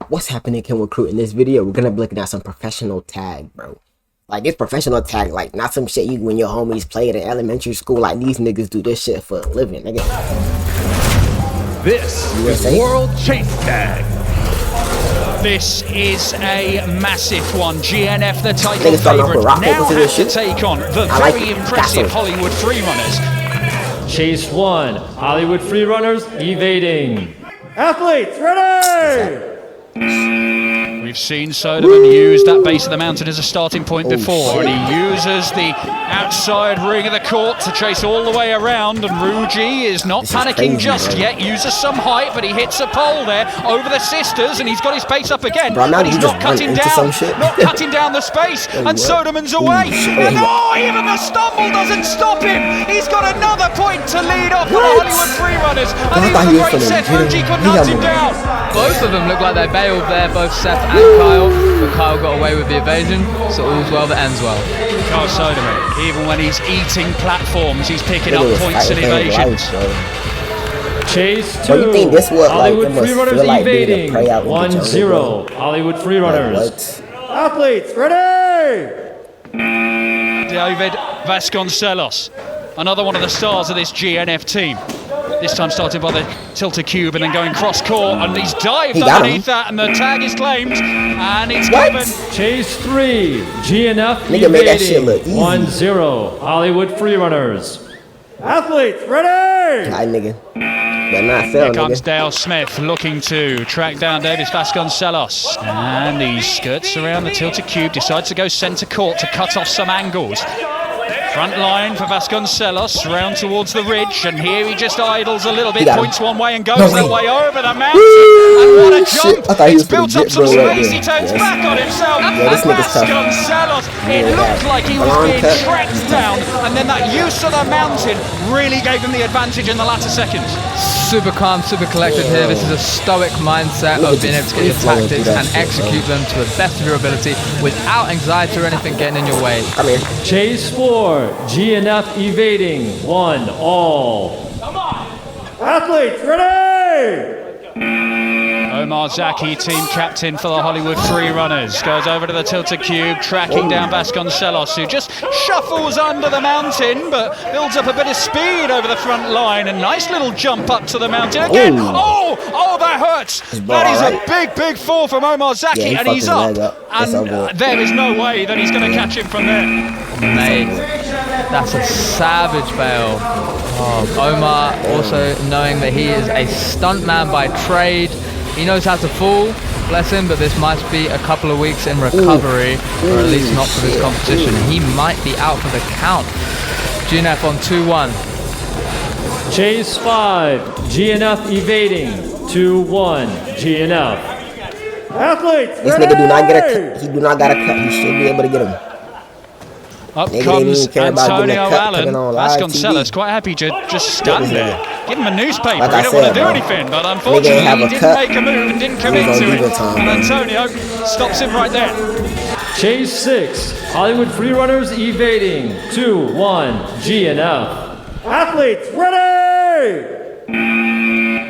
what's happening, Ken Recruit? In this video, we're gonna be looking at some professional tag, bro. Like, it's professional tag, like, not some shit you when your homies play it in elementary school. Like, these niggas do this shit for a living, nigga. This is World Chase Tag. This is a massive one. GNF, the title favorite, now has to take on the very impressive Hollywood Freerunners. Chase 1, Hollywood Freerunners evading. Athletes, ready! We've seen Soderman use that base of the mountain as a starting point before, and he uses the outside ring of the court to chase all the way around, and Ruji is not panicking just yet, uses some height, but he hits a pole there over the sisters, and he's got his pace up again, but he's not cutting down, the space, and Soderman's away, and even the stumble doesn't stop him. He's got another point to lead off the Hollywood Freerunners, and even the great Seth Ruji couldn't hunt him down. Both of them look like they bailed there, both Seth and Kyle, but Kyle got away with the evasion, so all's well that ends well. Kyle Soderman, even when he's eating platforms, he's picking up points and evasions. Chase 2, you think this would, Hollywood Freerunners like evading, 1-0, Hollywood Freerunners. Athletes, ready! David Vasconcelos, another one of the stars of this GNF team. This time starting by the tilted cube and then going cross court, and he's dived underneath that, and the tag is claimed, and it's given. Chase 3, GNF evading, 1-0, Hollywood Freerunners. Athletes, ready! Nigga. Here comes Dale Smith looking to track down Davis Vasconcelos, and he skirts around the tilted cube, decides to go centre court to cut off some angles. Front line for Vasconcelos, round towards the ridge, and here he just idles a little bit, points one way and goes that way over the mountain, and what a jump! It's built up some space, he turns back on himself, and Vasconcelos, it looked like he was being tracked down, and then that use of the mountain really gave him the advantage in the latter seconds. Super calm, super collected here. This is a stoic mindset of being able to get your tactics and execute them to the best of your ability without anxiety or anything getting in your way. Chase 4, GNF evading, 1-all. Come on! Athletes, ready! Omar Zaki, team captain for the Hollywood Freerunners, goes over to the tilted cube, tracking down Vasconcelos, who just shuffles under the mountain, but builds up a bit of speed over the front line. A nice little jump up to the mountain again. Oh, that hurts. That is a big fall from Omar Zaki, and he's up. And there is no way that he's going to catch him from there. Mate, that's a savage bail. Omar also knowing that he is a stuntman by trade. He knows how to fall, bless him, but this might be a couple of weeks in recovery, or at least not for this competition. He might be out for the count. GNF on 2-1. Chase 5, GNF evading, 2-1, GNF. Athletes, this nigga do not get a cut. He do not got a cut. He should be able to get him. Up comes Antonio Allen. Vasconcelos quite happy to just stand there. Give him a newspaper, he didn't want to do anything, but unfortunately he didn't make a move and didn't commit to it. And Antonio stops him right there. Chase 6, Hollywood Freerunners evading, 2-1, GNF. Athletes, ready!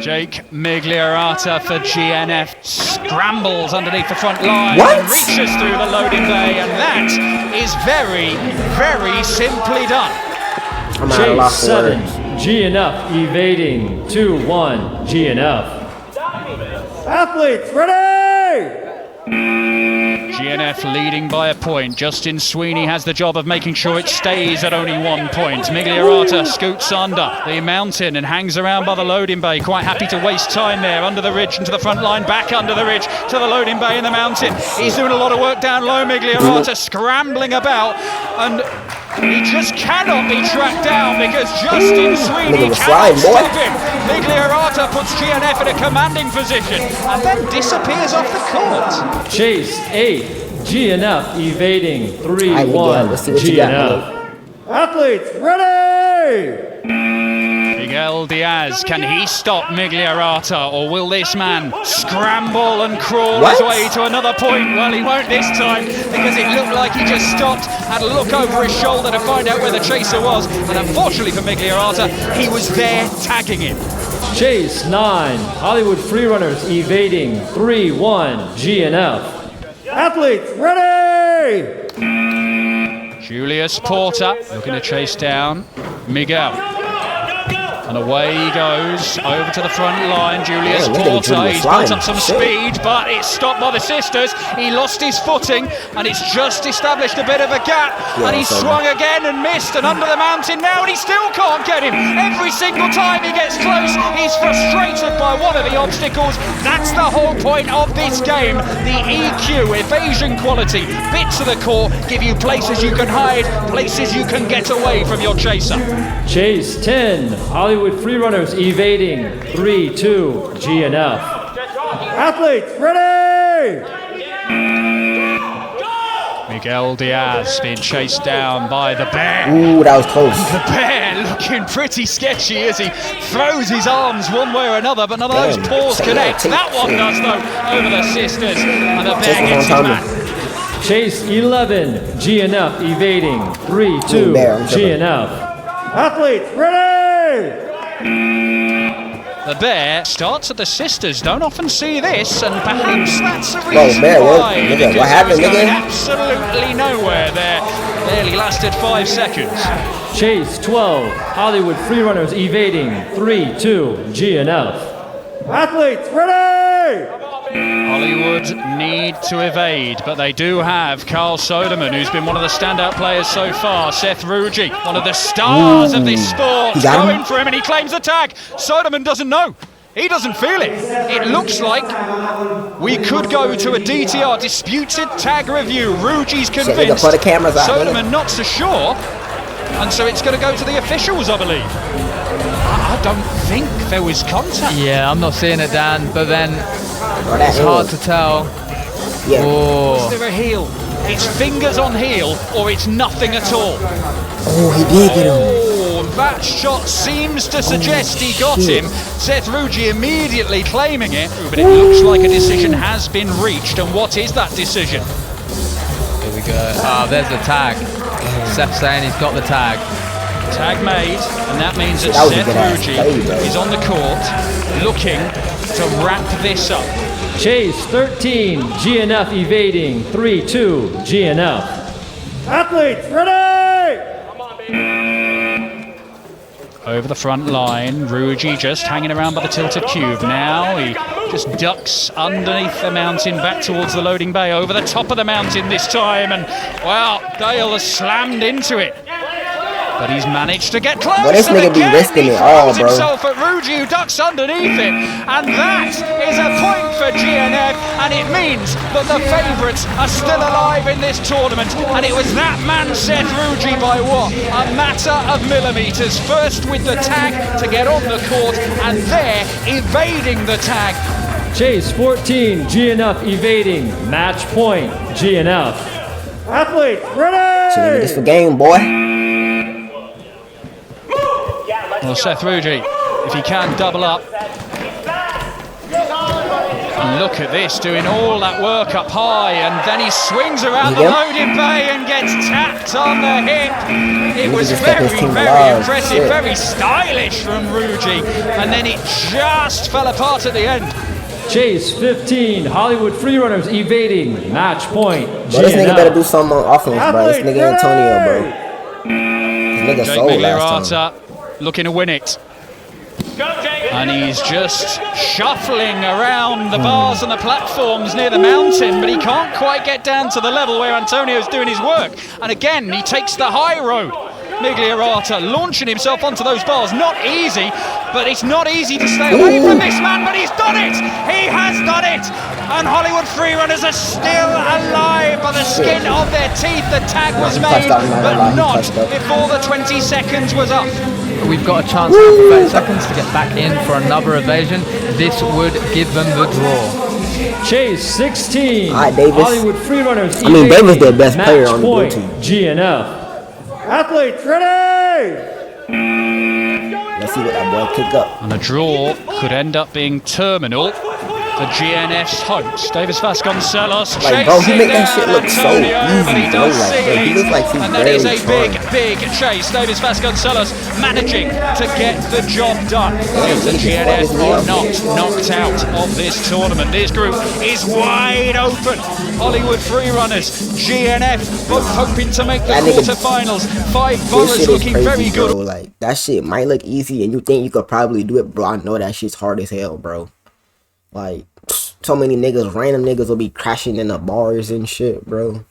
Jake Migliorata for GNF scrambles underneath the front line and reaches through the loading bay, and that is very simply done. Chase 7, GNF evading, 2-1, GNF. Athletes, ready! GNF leading by a point. Justin Sweeney has the job of making sure it stays at only 1 point. Migliorata scoots under the mountain and hangs around by the loading bay, quite happy to waste time there under the ridge and to the front line, back under the ridge to the loading bay in the mountain. He's doing a lot of work down low, Migliorata scrambling about, and he just cannot be tracked down because Justin Sweeney cannot stop him. Migliorata puts GNF in a commanding position and then disappears off the court. Chase 8, GNF evading, 3-1, GNF. Athletes, ready! Miguel Diaz, can he stop Migliorata, or will this man scramble and crawl his way to another point? Well, he won't this time, because it looked like he just stopped, had a look over his shoulder to find out where the chaser was, and unfortunately for Migliorata, he was there tagging him. Chase 9, Hollywood Freerunners evading 3-1 GNF. Athletes, ready! Julius Porter looking to chase down Miguel. And away he goes, over to the front line, Julius Porter, he's built up some speed, but it's stopped by the sisters. He lost his footing, and it's just established a bit of a gap, and he swung again and missed, and under the mountain now, and he still can't get him. Every single time he gets close, he's frustrated by one of the obstacles. That's the whole point of this game. The EQ, evasion quality, bits of the core give you places you can hide, places you can get away from your chaser. Chase 10, Hollywood Freerunners evading 3-2 GNF. Athletes, ready! Miguel Diaz being chased down by the bear. Ooh, that was close. The bear looking pretty sketchy as he throws his arms one way or another, but none of those paws connect. That one does, though, over the sisters, and the bear gets his back. Chase 11, GNF evading 3-2 GNF. Athletes, ready! The bear starts at the sisters. Don't often see this, and perhaps that's a reason why. What happened, going absolutely nowhere there. Barely lasted 5 seconds. Chase 12, Hollywood Freerunners evading 3-2 GNF. Athletes, ready! Hollywood need to evade, but they do have Carl Soderman, who's been one of the standout players so far. Seth Ruji, one of the stars of this sport, going for him, and he claims the tag. Soderman doesn't know. He doesn't feel it. It looks like we could go to a DTR, disputed tag review. Ruji's convinced. Soderman not so sure, and so it's going to go to the officials, I believe. I don't think there was contact. Yeah, I'm not seeing it, Dan, but then it's hard to tell. Yeah. Is there a heel? It's fingers on heel, or it's nothing at all. Oh, he did get him. Oh, that shot seems to suggest he got him. Seth Ruji immediately claiming it, but it looks like a decision has been reached. And what is that decision? Here we go. Ah, there's the tag. Seth saying he's got the tag. Tag made, and that means that Seth Ruji is on the court looking to wrap this up. Chase 13, GNF evading 3-2 GNF. Athletes, ready! Over the front line, Ruji just hanging around by the tilted cube. Now he just ducks underneath the mountain back towards the loading bay, over the top of the mountain this time, and well, Dale has slammed into it. But he's managed to get close. But this nigga be risking it all, bro. Himself at Ruji, who ducks underneath it, and that is a point for GNF, and it means that the favourites are still alive in this tournament. And it was that man, Seth Ruji, by what? A matter of millimetres. First with the tag to get on the court, and there evading the tag. Chase 14, GNF evading match point GNF. Athletes, ready! So this for game, boy. Well, Seth Ruji, if he can double up. And look at this, doing all that work up high, and then he swings around the loading bay and gets tapped on the hip. It was very impressive, very stylish from Ruji, and then it just fell apart at the end. Chase 15, Hollywood Freerunners evading match point. Bro, this nigga better do something on offense, bro. This nigga Antonio, bro. This nigga sold last time. Looking to win it. And he's just shuffling around the bars and the platforms near the mountain, but he can't quite get down to the level where Antonio's doing his work. And again, he takes the high road. Migliorata launching himself onto those bars. Not easy, but it's not easy to stay away from this man, but he's done it! He has done it! And Hollywood Freerunners are still alive by the skin of their teeth. The tag was made, but not before the 20 seconds was up. We've got a chance for 30 seconds to get back in for another evasion. This would give them the draw. Chase 16. Davis. Hollywood Freerunners. I mean, Davis their best player on the blue team. GNF. Athletes, ready! Let's see what that boy kick up. And a draw could end up being terminal. the GNF's hopes. Davis Vasconcelos Like, bro, he chasing make that shit down look so Antonio, but he easy, bro. does Like, bro, he see looks like he's and that is a barely big chase. Davis Vasconcelos managing to get the job done. Because the GNF are not knocked out of this tournament. This group is wide open. Hollywood Freerunners, GNF, both hoping to make the quarterfinals. 5 boroughs looking crazy, very good. bro. Like, that shit might look easy and you think you could probably do it, bro. I know that shit's hard as hell, bro. Like, so many niggas, random niggas will be crashing in the bars and shit, bro.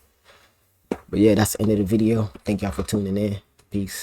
But yeah, that's the end of the video. Thank y'all for tuning in. Peace.